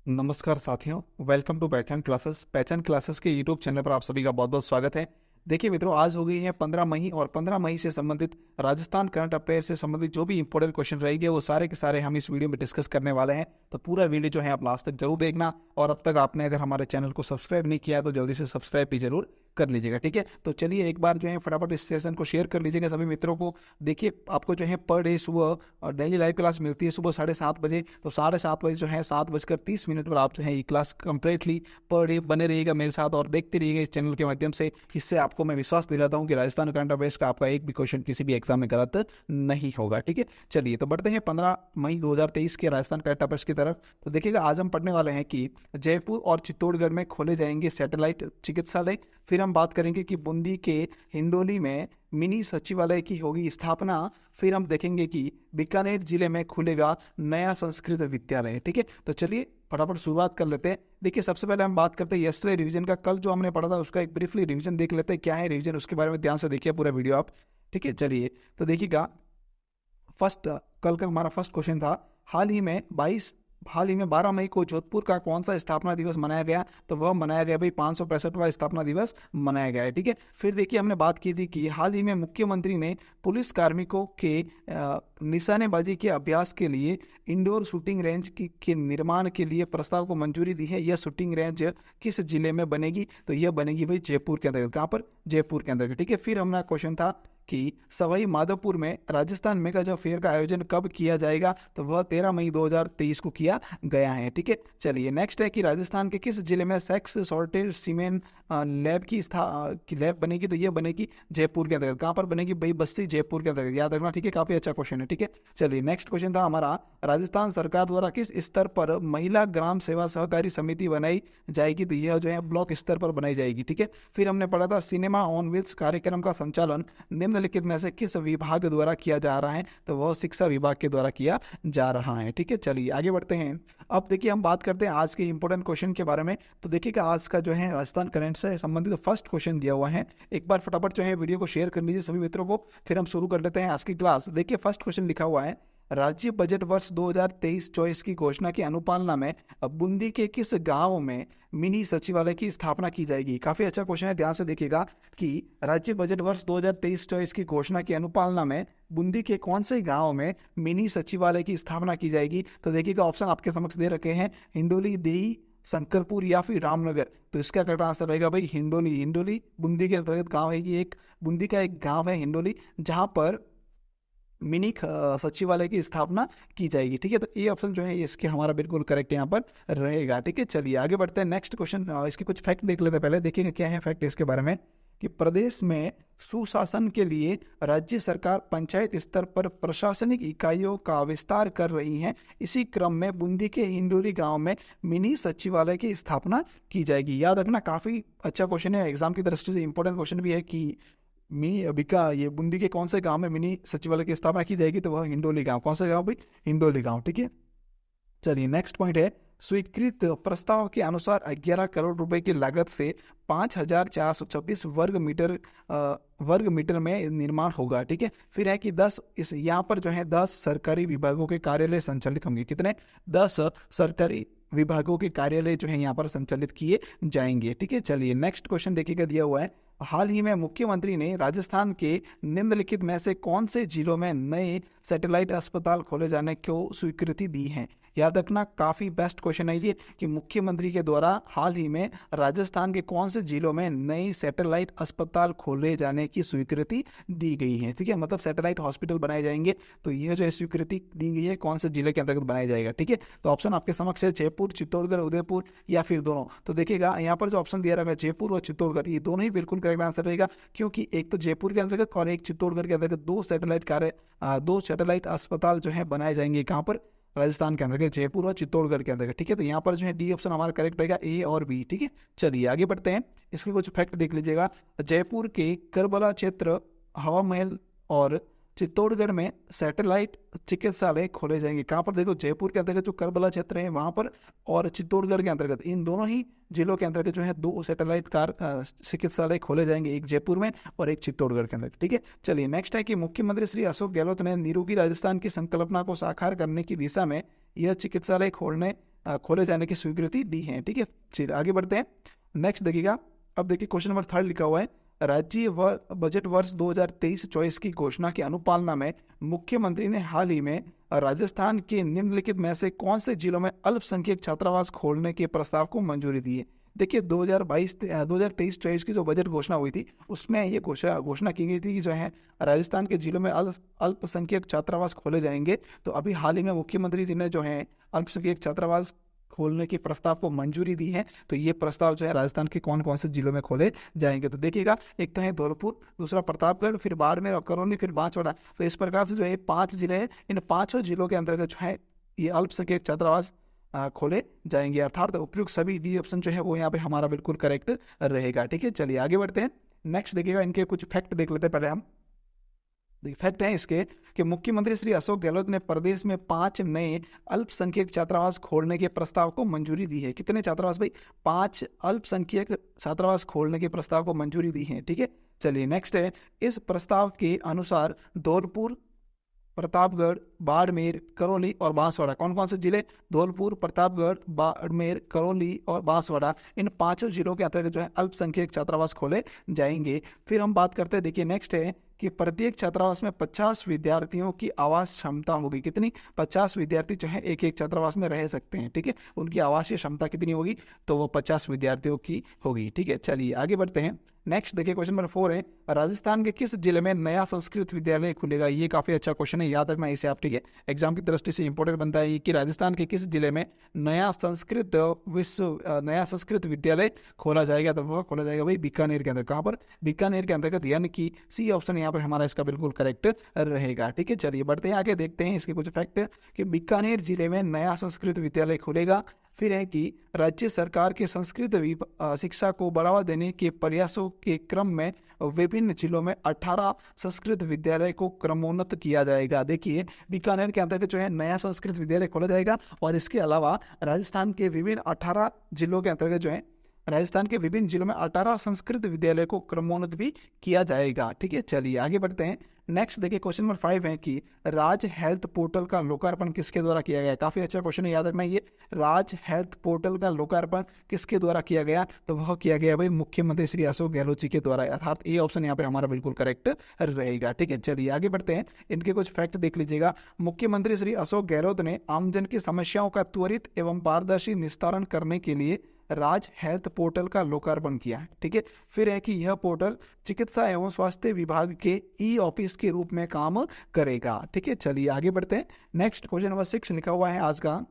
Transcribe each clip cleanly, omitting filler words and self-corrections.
नमस्कार साथियों, welcome to पहचान क्लासेस। पहचान क्लासेस के यूट्यूब चैनल पर आप सभी का बहुत बहुत स्वागत है। देखिए मित्रों, आज हो गई है 15 मई और 15 मई से संबंधित राजस्थान करंट अफेयर से संबंधित जो भी इंपॉर्टेंट क्वेश्चन रहेंगे वो सारे के सारे हम इस वीडियो में डिस्कस करने वाले हैं। तो पूरा वीडियो जो है आप लास्ट तक जरूर देखना, और अब तक आपने अगर हमारे चैनल को सब्सक्राइब नहीं किया है तो जल्दी से सब्सक्राइब भी जरूर कर लीजिएगा। ठीक है, तो चलिए एक बार जो है फटाफट इस सेशन को शेयर कर लीजिएगा सभी मित्रों को। देखिए आपको जो है पर डे सुबह डेली लाइव क्लास मिलती है सुबह 7:30 बजे। तो 7:30 बजे जो है 7:30 पर आप जो है ये क्लास कंप्लीटली पर डे बने रहिएगा मेरे साथ और देखते रहिएगा इस चैनल के माध्यम से। इससे आपको मैं विश्वास दिलाता हूँ कि राजस्थान करंट अफेयर्स का आपका एक भी क्वेश्चन किसी भी एग्जाम में गलत नहीं होगा। ठीक है, चलिए तो बढ़ते हैं 15 मई 2023 के राजस्थान करंट अफेयर्स की तरफ। तो देखिएगा आज हम पढ़ने वाले हैं कि जयपुर और चित्तौड़गढ़ में खोले जाएंगे सैटेलाइट चिकित्सालय। फिर हम बात करेंगे कि बूंदी के हिंडोली में मिनी सचिवालय की होगी स्थापना। फिर हम देखेंगे कि बीकानेर जिले में खुलेगा नया संस्कृत विद्यालय। ठीक है, तो चलिए फटाफट शुरुआत कर लेते हैं। देखिए सबसे पहले हम बात करते हैं यस्टरडे रिवीजन का। कल जो हमने पढ़ा था उसका एक ब्रीफली रिवीजन देख लेते हैं। क्या है रिवीजन उसके बारे में ध्यान से देखिए पूरा वीडियो आप। ठीक है, चलिए तो देखिएगा कल का हमारा फर्स्ट क्वेश्चन था, हाल ही में 12 मई को जोधपुर का कौन सा स्थापना दिवस मनाया गया? तो वह मनाया गया भाई 565वां स्थापना दिवस मनाया गया है। ठीक है, फिर देखिए हमने बात की थी कि हाल ही में मुख्यमंत्री ने पुलिस कार्मिकों के निशानेबाजी के अभ्यास के लिए इंडोर शूटिंग रेंज के निर्माण के लिए प्रस्ताव को मंजूरी दी है। यह शूटिंग रेंज किस जिले में बनेगी? तो यह बनेगी भाई जयपुर के अंतर्गत। कहाँ पर? जयपुर के अंतर्गत। ठीक है, फिर हमारा क्वेश्चन था कि सवाई माधोपुर में राजस्थान मेगा जॉब फेयर का आयोजन कब किया जाएगा? तो वह 13 मई 2023 को किया गया है। ठीक है, चलिए नेक्स्ट है कि राजस्थान के किस जिले में सेक्स सॉर्टेड सीमेंट लैब की लैब बनेगी? तो यह बनेगी जयपुर के अंतर्गत। कहाँ पर बनेगी भाई? बस्ती जयपुर के अंतर्गत, याद रखना। ठीक है, काफी अच्छा क्वेश्चन है। ठीक है, चलिए नेक्स्ट क्वेश्चन था हमारा, राजस्थान सरकार द्वारा किस स्तर पर महिला ग्राम सेवा सहकारी समिति बनाई जाएगी? तो यह जो है ब्लॉक स्तर पर बनाई जाएगी। ठीक है, फिर हमने पढ़ा था सिनेमा ऑन व्हील्स कार्यक्रम का संचालन निम्नलिखित में से किस विभाग द्वारा किया जा रहा है? तो वह शिक्षा विभाग के द्वारा किया जा रहा है। ठीक है, चलिए आगे बढ़ते हैं। अब देखिए हम बात करते हैं आज के इंपॉर्टेंट क्वेश्चन के बारे में। तो देखिएगा आज का जो है राजस्थान करंट से संबंधित फर्स्ट क्वेश्चन दिया हुआ है। एक बार फटाफट जो है वीडियो को शेयर कर लीजिए सभी मित्रों को, फिर हम शुरू कर लेते हैं आज की क्लास। देखिए फर्स्ट क्वेश्चन लिखा हुआ है, राज्य बजट वर्ष 2023-24 की घोषणा की अनुपालना में बूंदी के किस गांव में मिनी सचिवालय की स्थापना की जाएगी? काफी अच्छा क्वेश्चन है, ध्यान से देखिएगा कि राज्य बजट वर्ष 2023-24 की घोषणा की अनुपालना में बूंदी के कौन से गांव में मिनी सचिवालय की स्थापना की जाएगी? तो देखिएगा ऑप्शन आपके समक्ष दे रखे हैं, हिंडोली, देही, शंकरपुर या फिर रामनगर। तो इसका करेक्ट आंसर रहेगा भाई हिंडोली। हिंडोली बूंदी के अंतर्गत गांव है, ये एक बूंदी का एक गांव है हिंडोली, जहां पर मिनी सचिवालय की स्थापना की जाएगी। ठीक है, तो ये ऑप्शन जो है इसके हमारा बिल्कुल करेक्ट यहाँ पर रहेगा। ठीक है, चलिए आगे बढ़ते हैं नेक्स्ट क्वेश्चन। इसके कुछ फैक्ट देख लेते हैं, पहले देखेंगे क्या है फैक्ट इसके बारे में। कि प्रदेश में सुशासन के लिए राज्य सरकार पंचायत स्तर पर प्रशासनिक इकाइयों का विस्तार कर रही है। इसी क्रम में बूंदी के हिंडोली गांव में मिनी सचिवालय की स्थापना की जाएगी। याद रखना, काफी अच्छा क्वेश्चन है, एग्जाम की दृष्टि से इंपॉर्टेंट क्वेश्चन भी है कि मिनी अबिका ये बूंदी के कौन से गांव में मिनी सचिवालय की स्थापना की जाएगी? तो वह हिंडोली गांव। कौन सा गांव भाई? हिंडोली गांव। ठीक है, चलिए नेक्स्ट पॉइंट है, स्वीकृत प्रस्ताव के अनुसार 11 करोड़ रुपए की लागत से 5,426 वर्ग मीटर में निर्माण होगा। ठीक है, फिर है कि 10 इस यहाँ पर जो है 10 सरकारी विभागों के कार्यालय संचालित होंगे। कितने? 10 सरकारी विभागों के कार्यालय जो है यहाँ पर संचालित किए जाएंगे। ठीक है, चलिए नेक्स्ट क्वेश्चन देखिएगा, दिया हुआ है, हाल ही में मुख्यमंत्री ने राजस्थान के निम्नलिखित में से कौन से जिलों में नए सैटेलाइट अस्पताल खोले जाने को स्वीकृति दी है? याद रखना, काफी बेस्ट क्वेश्चन है ये कि मुख्यमंत्री के द्वारा हाल ही में राजस्थान के कौन से जिलों में नए सैटेलाइट अस्पताल खोले जाने की स्वीकृति दी गई है। ठीक है, मतलब सैटेलाइट हॉस्पिटल बनाए जाएंगे। तो यह जो स्वीकृति दी गई है कौन से जिले के अंतर्गत बनाया जाएगा? ठीक है, तो ऑप्शन आपके समक्ष है, जयपुर, चित्तौड़गढ़, उदयपुर या फिर दोनों। तो देखिएगा यहाँ पर जो ऑप्शन दिया रहा है जयपुर और चित्तौड़गढ़, ये दोनों ही बिल्कुल करेक्ट आंसर रहेगा, क्योंकि एक तो जयपुर के अंतर्गत और एक चित्तौड़गढ़ के अंतर्गत दो सैटेलाइट अस्पताल जो है बनाए जाएंगे। कहाँ पर? राजस्थान के अंतर्गत, जयपुर और चित्तौड़गढ़ के अंतर्गत। ठीक है, तो यहाँ पर जो है डी ऑप्शन हमारा करेक्ट रहेगा, ए और बी। ठीक है, चलिए आगे बढ़ते हैं, इसके कुछ फैक्ट देख लीजिएगा। जयपुर के करबला क्षेत्र, हवा महल और चित्तौड़गढ़ में सैटेलाइट चिकित्सालय खोले जाएंगे। कहाँ पर? देखो जयपुर के अंतर्गत जो करबला क्षेत्र है वहां पर, और चित्तौड़गढ़ के अंतर्गत, इन दोनों ही जिलों के अंतर्गत जो है 2 सैटेलाइट चिकित्सालय खोले जाएंगे, एक जयपुर में और एक चित्तौड़गढ़ के अंदर। ठीक है, चलिए नेक्स्ट है कि मुख्यमंत्री श्री अशोक गहलोत ने निरोगी राजस्थान की संकल्पना को साकार करने की दिशा में यह चिकित्सालय खोलने खोले जाने की स्वीकृति दी है। ठीक है, चलिए आगे बढ़ते हैं। नेक्स्ट देखिएगा, अब देखिए क्वेश्चन नंबर 3 लिखा हुआ है, राज्य बजट वर्ष 2023-24 की घोषणा की अनुपालना में मुख्यमंत्री ने हाल ही में राजस्थान के निम्नलिखित में से कौन से जिलों में अल्पसंख्यक छात्रावास खोलने के प्रस्ताव को मंजूरी दी है। देखिए 2023-24 की जो बजट घोषणा हुई थी उसमें ये घोषणा की गई थी कि जो है राजस्थान के जिलों में अल्पसंख्यक छात्रावास खोले जाएंगे। तो अभी हाल ही में मुख्यमंत्री जी ने जो है अल्पसंख्यक छात्रावास खोलने के प्रस्ताव को मंजूरी दी है। तो ये प्रस्ताव जो है राजस्थान के कौन कौन से जिलों में खोले जाएंगे, तो देखिएगा एक तो है धौलपुर, दूसरा प्रतापगढ़, फिर बाड़मेर और करौली, फिर बांसवाड़ा। तो इस प्रकार से जो है 5 जिले हैं, इन 5 जिलों के अंतर्गत जो है ये अल्पसंख्यक छात्रावास खोले जाएंगे, अर्थात उपयुक्त सभी बी ऑप्शन जो है वो यहाँ पे हमारा बिल्कुल करेक्ट रहेगा। ठीक है, चलिए आगे बढ़ते हैं। नेक्स्ट देखिएगा, इनके कुछ फैक्ट देख लेते हैं पहले हम। फैक्ट है इसके कि मुख्यमंत्री श्री अशोक गहलोत ने प्रदेश में 5 नए अल्पसंख्यक छात्रावास खोलने के प्रस्ताव को मंजूरी दी है। कितने छात्रावास भाई? 5 अल्पसंख्यक छात्रावास खोलने के प्रस्ताव को मंजूरी दी है। ठीक है, चलिए नेक्स्ट है, इस प्रस्ताव के अनुसार धौलपुर, प्रतापगढ़, बाड़मेर, करौली और बांसवाड़ा, कौन कौन से जिले? धौलपुर, प्रतापगढ़, बाड़मेर, करौली और बांसवाड़ा, इन 5 जिलों के अंतर्गत जो है अल्पसंख्यक छात्रावास खोले जाएंगे। फिर हम बात करते हैं, देखिए नेक्स्ट है कि प्रत्येक छात्रावास में 50 विद्यार्थियों की आवास क्षमता होगी। कितनी? 50 विद्यार्थी जो है एक एक छात्रावास में रह सकते हैं। ठीक है, उनकी आवासीय क्षमता कितनी होगी? तो वो 50 विद्यार्थियों की होगी। ठीक है, चलिए आगे बढ़ते हैं। नेक्स्ट देखिए क्वेश्चन नंबर 4 है, राजस्थान के किस जिले में नया संस्कृत विद्यालय खुलेगा? ये काफी अच्छा क्वेश्चन है, याद रखना इसे आप। ठीक है, एग्जाम की दृष्टि से इंपॉर्टेंट बनता है कि राजस्थान के किस जिले में नया संस्कृत विद्यालय खोला जाएगा? तो वो खोला जाएगा भाई बीकानेर के अंदर। कहाँ पर? बीकानेर के अंतर्गत, यानी कि सी ऑप्शन यहाँ पर हमारा इसका बिल्कुल करेक्ट रहेगा। ठीक है, चलिए बढ़ते हैं आगे, देखते हैं इसके कुछ फैक्ट कि बीकानेर जिले में नया संस्कृत विद्यालय खुलेगा। फिर है कि राज्य सरकार के संस्कृत शिक्षा को बढ़ावा देने के प्रयासों के क्रम में विभिन्न जिलों में 18 संस्कृत विद्यालय को क्रमोन्नत किया जाएगा। देखिए बीकानेर के अंतर्गत जो है नया संस्कृत विद्यालय खोला जाएगा, और इसके अलावा राजस्थान के विभिन्न 18 जिलों के अंतर्गत जो है राजस्थान के विभिन्न जिलों में 18 संस्कृत विद्यालय को क्रमोन्नत भी किया जाएगा। ठीक है, चलिए आगे बढ़ते हैं। नेक्स्ट देखिए क्वेश्चन नंबर 5 है कि राज हेल्थ पोर्टल का लोकार्पण किसके द्वारा किया गया? काफी अच्छा क्वेश्चन है, याद रखना ये। राज हेल्थ पोर्टल का लोकार्पण किसके द्वारा किया गया? तो वह किया गया भाई मुख्यमंत्री श्री अशोक गहलोत जी के द्वारा, अर्थात ये ऑप्शन यहाँ पे हमारा बिल्कुल करेक्ट रहेगा। ठीक है, चलिए आगे बढ़ते हैं। इनके कुछ फैक्ट देख लीजिएगा। मुख्यमंत्री श्री अशोक गहलोत ने आमजन की समस्याओं का त्वरित एवं पारदर्शी निस्तारण करने के लिए राज हेल्थ पोर्टल का लोकार्पण किया है। ठीक है, फिर है कि यह पोर्टल चिकित्सा एवं स्वास्थ्य विभाग के ई ऑफिस के रूप में काम करेगा। ठीक है, चलिए आगे बढ़ते हैं। नेक्स्ट क्वेश्चन नंबर 6 लिखा हुआ है आज का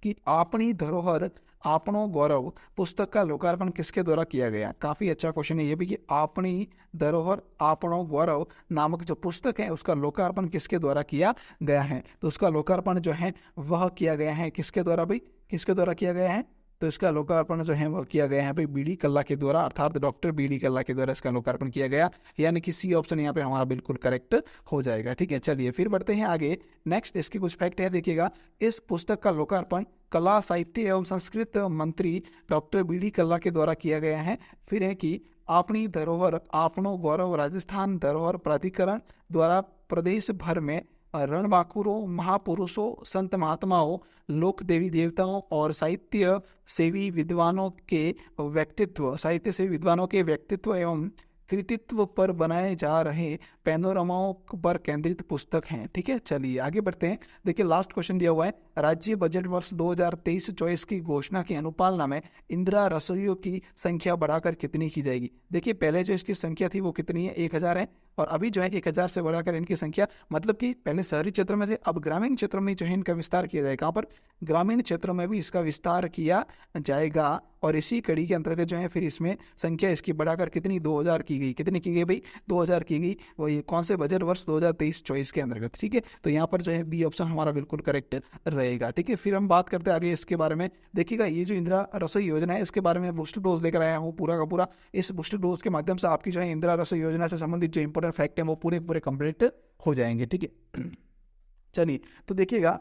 कि अपनी धरोहर आपनो गौरव पुस्तक का लोकार्पण किसके द्वारा किया गया? काफी अच्छा क्वेश्चन है ये भी कि अपनी धरोहर आपनो गौरव नामक जो पुस्तक है उसका लोकार्पण किसके द्वारा किया गया है? तो उसका लोकार्पण जो है वह किया गया है किसके द्वारा भाई? किसके द्वारा किया गया है? तो इसका लोकार्पण जो है वो किया गया है भाई बीडी कल्ला के द्वारा, अर्थात डॉक्टर बीडी कल्ला के द्वारा इसका लोकार्पण किया गया, यानी कि सी ऑप्शन यहाँ पे हमारा बिल्कुल करेक्ट हो जाएगा। ठीक है, चलिए फिर बढ़ते हैं आगे। नेक्स्ट इसकी कुछ फैक्ट है, देखिएगा। इस पुस्तक का लोकार्पण कला साहित्य एवं संस्कृत मंत्री डॉक्टर बीडी कल्ला के द्वारा किया गया है। फिर है कि अपनी धरोहर आपनो गौरव राजस्थान धरोहर प्राधिकरण द्वारा प्रदेश भर में रणबांकुरों, महापुरुषों, संत महात्माओं, लोक देवी देवताओं और साहित्य सेवी विद्वानों के व्यक्तित्व एवं कृतित्व पर बनाए जा रहे पैनोरामाओं पर केंद्रित पुस्तक हैं। ठीक है, चलिए आगे बढ़ते हैं। देखिए लास्ट क्वेश्चन दिया हुआ है, राज्य बजट वर्ष 2023-24 की घोषणा की अनुपालना में इंदिरा रसोइयों की संख्या बढ़ाकर कितनी की जाएगी? देखिए पहले जो इसकी संख्या थी वो कितनी है? 1000 है, और अभी जो है 1000 से बढ़ाकर इनकी संख्या, मतलब कि पहले शहरी क्षेत्र में थे, अब ग्रामीण क्षेत्रों में जो है इनका विस्तार किया जाएगा। कहाँ पर? ग्रामीण क्षेत्रों में भी इसका विस्तार किया जाएगा, और इसी कड़ी के अंतर्गत जो है फिर इसमें संख्या इसकी बढ़ाकर कितनी 2000 की गई। कितनी की गई भाई? 2000 की गई। वो ये कौन से बजट वर्ष 2023-24 के अंतर्गत। ठीक है, तो यहाँ पर जो है बी ऑप्शन हमारा बिल्कुल करेक्ट रहेगा। ठीक है, फिर हम बात करते हैं आगे इसके बारे में। देखिएगा ये जो इंदिरा रसोई योजना है इसके बारे में बूस्टर डोज लेकर आया हूँ पूरा का पूरा। इस बूस्टर डोज के माध्यम से आपकी जो है इंदिरा रसोई योजना से संबंधित जो इंपॉर्टेंट फैक्ट है वो पूरे पूरे कंप्लीट हो जाएंगे। ठीक है, चलिए तो देखिएगा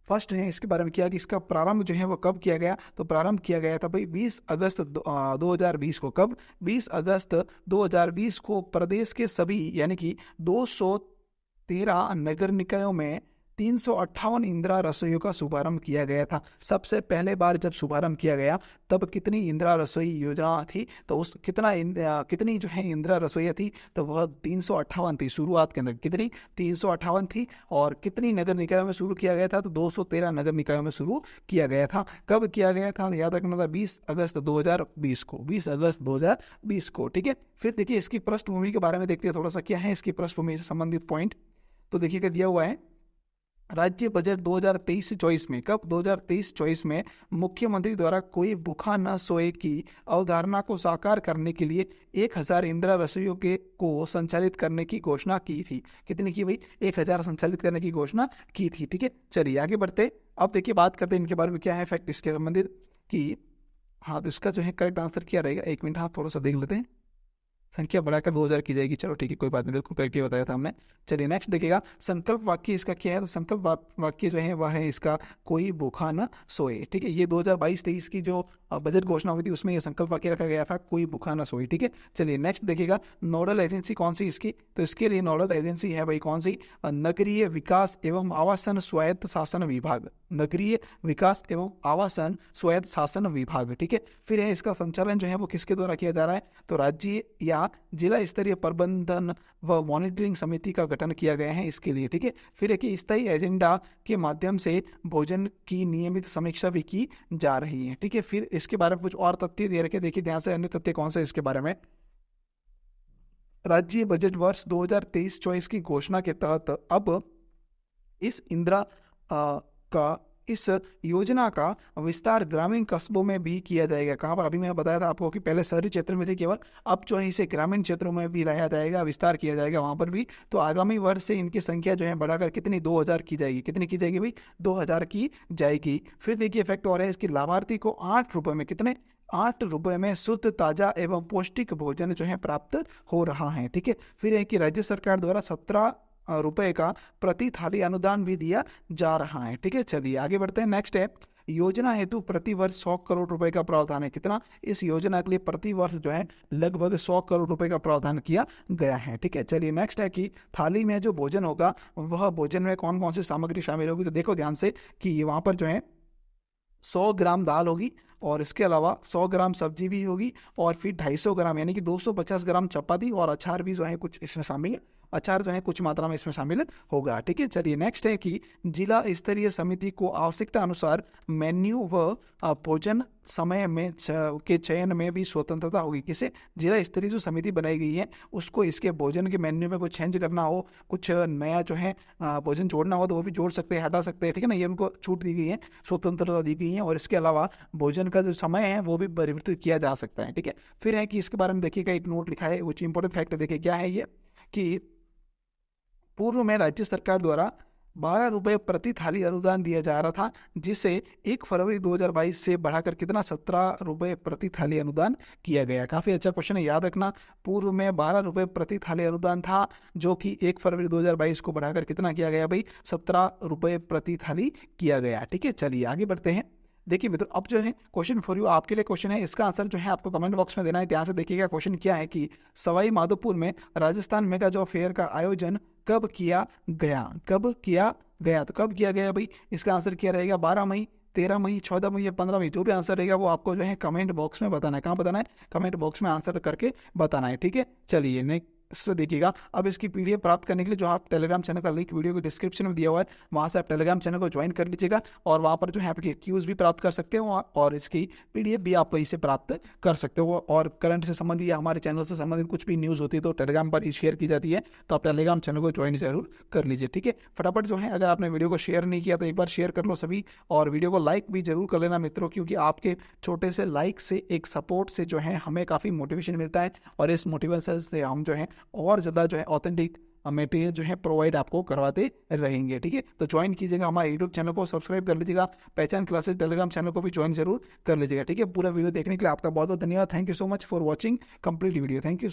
फर्स्ट है इसके बारे में किया कि इसका प्रारंभ जो है वो कब किया गया? तो प्रारंभ किया गया था भाई 20 अगस्त 2020 को। कब? 20 अगस्त 2020 को प्रदेश के सभी यानी कि 213 नगर निकायों में 358 इंदिरा रसोइयों का शुभारंभ किया गया था। सबसे पहले बार जब शुभारंभ किया गया तब कितनी इंदिरा रसोई योजना थी, तो उस कितनी जो है इंदिरा रसोइयाँ थी, तो वह 358 थी शुरुआत के अंदर। कितनी? 358 थी। और कितनी नगर निकायों में शुरू किया गया था, तो 213 नगर निकायों में शुरू किया गया था। कब किया गया था? याद रखना था 20 अगस्त 2020 को, 20 अगस्त 2020 को। ठीक है, फिर देखिए इसकी पृष्ठभूमि के बारे में देखते हैं थोड़ा सा, क्या है इसकी पृष्ठभूमि से संबंधित पॉइंट। तो देखिएगा दिया हुआ है राज्य बजट 2023 से 24 में, कब? 2023-24 में मुख्यमंत्री द्वारा कोई भूखा न सोए की अवधारणा को साकार करने के लिए 1000 इंदिरा रसोइयों को संचालित करने की घोषणा की थी। कितनी की भाई? 1000 संचालित करने की घोषणा की थी। ठीक है, चलिए आगे बढ़ते। अब देखिए बात करते हैं इनके बारे में, क्या है फैक्ट इसके संबंधित कि हाँ, तो इसका जो है करेक्ट आंसर क्या रहेगा, एक मिनट, हाँ थोड़ा सा देख लेते हैं। संख्या बढ़ाकर 2000 की जाएगी, चलो ठीक है कोई बात नहीं, बिल्कुल करके बताया था हमने। चलिए नेक्स्ट देखिएगा, संकल्प वाक्य इसका क्या है, तो संकल्प वाक्य जो है वह है इसका कोई भूखा न सोए। ठीक है, ये 2022-23 की जो बजट घोषणा हुई थी उसमें ये संकल्प वाक्य रखा गया था, कोई भूखा न सोए। ठीक है, चलिए नेक्स्ट देखिएगा, नोडल एजेंसी कौन सी इसकी, तो इसके लिए नोडल एजेंसी है भाई कौन सी? नगरीय विकास एवं आवासन स्वायत्त शासन विभाग। नगरीय विकास एवं आवासन स्वायत्त शासन विभाग। ठीक है, फिर है इसका संचालन जो है वो किसके द्वारा किया जा रहा है, तो राज्य या जिला स्तरीय प्रबंधन व मॉनिटरिंग समिति का गठन किया गया है इसके लिए। ठीक है, फिर है कि स्थायी एजेंडा के माध्यम से भोजन की नियमित समीक्षा भी की जा रही है। ठीक है, फिर इसके बारे में कुछ और तथ्य दे रखे, देखिए ध्यान से, अन्य तथ्य कौन से इसके बारे में। राज्य बजट वर्ष 2023-24 की घोषणा के तहत अब इस इंदिरा का इस योजना का विस्तार ग्रामीण कस्बों में भी किया जाएगा। कहाँ पर? अभी मैं बताया था आपको कि पहले शहरी क्षेत्र में थे केवल, अब जो है इसे ग्रामीण क्षेत्रों में भी लाया जाएगा, विस्तार किया जाएगा वहाँ पर भी। तो आगामी वर्ष से इनकी संख्या जो है बढ़ाकर कितनी? 2000 की जाएगी। कितनी की जाएगी भाई? 2000 की जाएगी। फिर देखिए इफेक्ट और है इसकी, लाभार्थी को 8 रुपये में, कितने? 8 रुपये में शुद्ध, ताजा एवं पौष्टिक भोजन जो है प्राप्त हो रहा है। ठीक है, फिर है कि राज्य सरकार द्वारा 17 रुपए का प्रति थाली अनुदान भी दिया जा रहा है। ठीक है, चलिए आगे बढ़ते हैं। नेक्स्ट है, योजना हेतु प्रति वर्ष 100 करोड़ रुपए का प्रावधान है। कितना? इस योजना के लिए प्रति वर्ष जो है लगभग 100 करोड़ रुपए का प्रावधान किया गया है। ठीक है, चलिए नेक्स्ट है कि थाली में जो भोजन होगा वह भोजन में कौन कौन सी सामग्री शामिल होगी, तो देखो ध्यान से कि वहां पर जो है 100 ग्राम दाल होगी, और इसके अलावा 100 ग्राम सब्जी भी होगी, और फिर 250 ग्राम यानी कि 250 ग्राम चपाती, और अचार भी जो है कुछ इसमें शामिल, अचार जो है कुछ मात्रा में इसमें शामिल होगा। ठीक है, चलिए नेक्स्ट है कि जिला स्तरीय समिति को आवश्यकता अनुसार मेन्यू व भोजन समय में के चयन में भी स्वतंत्रता होगी। किसे? जिला स्तरीय जो समिति बनाई गई है उसको इसके भोजन के मेन्यू में कुछ चेंज करना हो, कुछ नया जो है भोजन जोड़ना हो तो वो भी जोड़ सकते हैं, हटा सकते हैं। ठीक है ना, ये उनको छूट दी गई है, स्वतंत्रता दी गई है, और इसके अलावा भोजन का जो समय है वो भी परिवर्तित किया जा सकता है। ठीक है, फिर है कि इसके बारे में देखिएगा एक नोट लिखा है, कुछ इंपॉर्टेंट फैक्ट देखिए क्या है ये, कि पूर्व में राज्य सरकार द्वारा 12 रुपये प्रति थाली अनुदान दिया जा रहा था, जिसे 1 फरवरी 2022 से बढ़ाकर कितना? 17 रुपये प्रति थाली अनुदान किया गया। काफी अच्छा क्वेश्चन है, याद रखना। पूर्व में 12 रुपये प्रति थाली अनुदान था, जो कि 1 फरवरी 2022 को बढ़ाकर कितना किया गया भाई? 17 रुपये प्रति थाली किया गया। ठीक है, चलिए आगे बढ़ते हैं। देखिए मित्रों, अब जो है क्वेश्चन फॉर यू, आपके लिए क्वेश्चन है, इसका आंसर जो है आपको कमेंट बॉक्स में देना है। ध्यान से देखिएगा क्वेश्चन क्या है कि सवाई माधोपुर में राजस्थान मेगा जॉब फेयर का आयोजन कब किया गया? कब किया गया? तो कब किया गया भाई? इसका आंसर क्या रहेगा? 12 मई, 13 मई, 14 मई या 15 मई, जो भी आंसर रहेगा वो आपको जो है कमेंट बॉक्स में बताना है। कहाँ बताना है? कमेंट बॉक्स में आंसर करके बताना है। ठीक है, चलिए नेक्स्ट देखिएगा। अब इसकी पीडीएफ प्राप्त करने के लिए जो आप टेलीग्राम चैनल का लिंक वीडियो के डिस्क्रिप्शन में दिया हुआ है, वहां से आप टेलीग्राम चैनल को ज्वाइन कर लीजिएगा, और वहां पर जो है आपके क्यूज भी प्राप्त कर सकते हो, और इसकी पीडीएफ भी आप वहीं से प्राप्त कर सकते हो। और करंट से संबंधित या हमारे चैनल से संबंधित कुछ भी न्यूज़ होती है तो टेलीग्राम पर ही शेयर की जाती है, तो आप टेलीग्राम चैनल को ज्वाइन जरूर कर लीजिए। ठीक है, फटाफट जो है, अगर आपने वीडियो को शेयर नहीं किया तो एक बार शेयर कर लो सभी, और वीडियो को लाइक भी जरूर कर लेना मित्रों, क्योंकि आपके छोटे से लाइक से, एक सपोर्ट से जो है हमें काफ़ी मोटिवेशन मिलता है, और इस मोटिवेशन से हम जो है और ज़्यादा जो है ऑथेंटिक मटेरियल जो है प्रोवाइड आपको करवाते रहेंगे। ठीक है, तो ज्वाइन कीजिएगा, हमारे यूट्यूब चैनल को सब्सक्राइब कर लीजिएगा, पहचान क्लासेस टेलीग्राम चैनल को भी ज्वाइन जरूर कर लीजिएगा। ठीक है, पूरा वीडियो देखने के लिए आपका बहुत बहुत धन्यवाद। Thank you so much for watching complete video. Thank you.